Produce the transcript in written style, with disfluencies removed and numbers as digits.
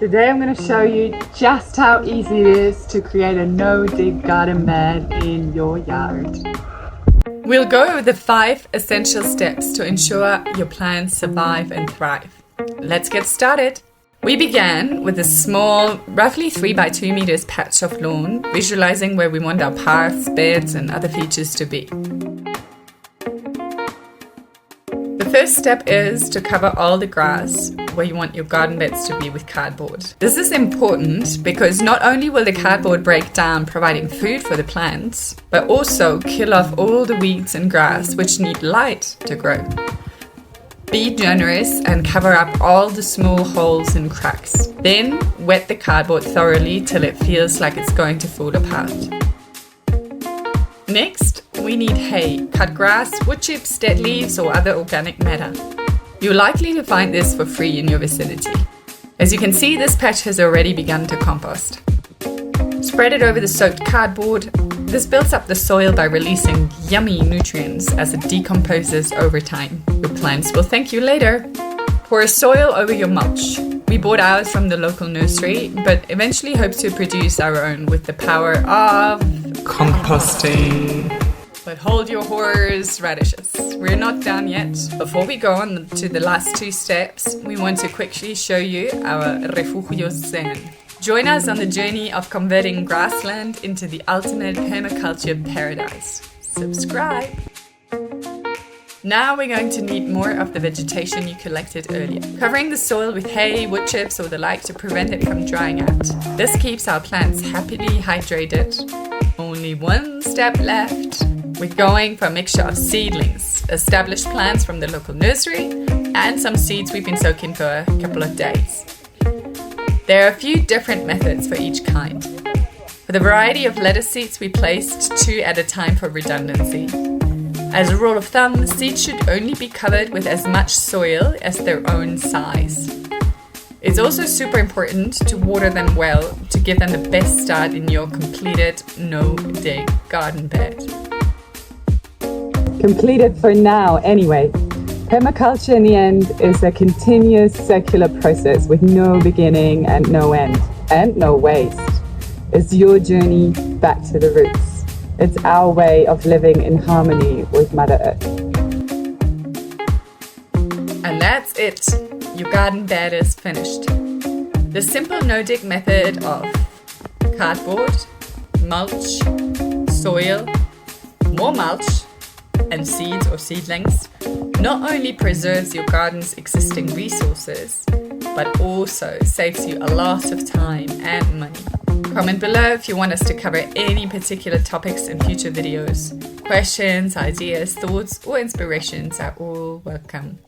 Today I'm going to show you just how easy it is to create a no-dig garden bed in your yard. We'll go over the 5 essential steps to ensure your plants survive and thrive. Let's get started. We began with a small, roughly 3 by 2 meters patch of lawn, visualizing where we want our paths, beds and other features to be. The first step is to cover all the grass where you want your garden beds to be with cardboard. This is important because not only will the cardboard break down providing food for the plants, but also kill off all the weeds and grass which need light to grow. Be generous and cover up all the small holes and cracks. Then wet the cardboard thoroughly till it feels like it's going to fall apart. Next, we need hay, cut grass, wood chips, dead leaves or other organic matter. You're likely to find this for free in your vicinity. As you can see, this patch has already begun to compost. Spread it over the soaked cardboard. This builds up the soil by releasing yummy nutrients as it decomposes over time. Your plants will thank you later. Pour soil over your mulch. We bought ours from the local nursery, but eventually hope to produce our own with the power of composting. But hold your horrors, radishes. We're not done yet. Before we go on to the last 2 steps, we want to quickly show you our Refugio Zen. Join us on the journey of converting grassland into the ultimate permaculture paradise. Subscribe! Now we're going to need more of the vegetation you collected earlier. Covering the soil with hay, wood chips or the like to prevent it from drying out. This keeps our plants happily hydrated. Only 1 step left. We're going for a mixture of seedlings, established plants from the local nursery, and some seeds we've been soaking for a couple of days. There are a few different methods for each kind. For the variety of lettuce seeds, we placed 2 at a time for redundancy. As a rule of thumb, seeds should only be covered with as much soil as their own size. It's also super important to water them well to give them the best start in your completed no-dig garden bed. Completed for now anyway. Permaculture in the end is a continuous circular process with no beginning and no end, and no waste. It's your journey back to the roots. It's our way of living in harmony with Mother Earth. And that's it. Your garden bed is finished. The simple no-dig method of cardboard, mulch, soil, more mulch, and seeds or seedlings not only preserves your garden's existing resources, but also saves you a lot of time and money. Comment below if you want us to cover any particular topics in future videos. Questions, ideas, thoughts, or inspirations are all welcome.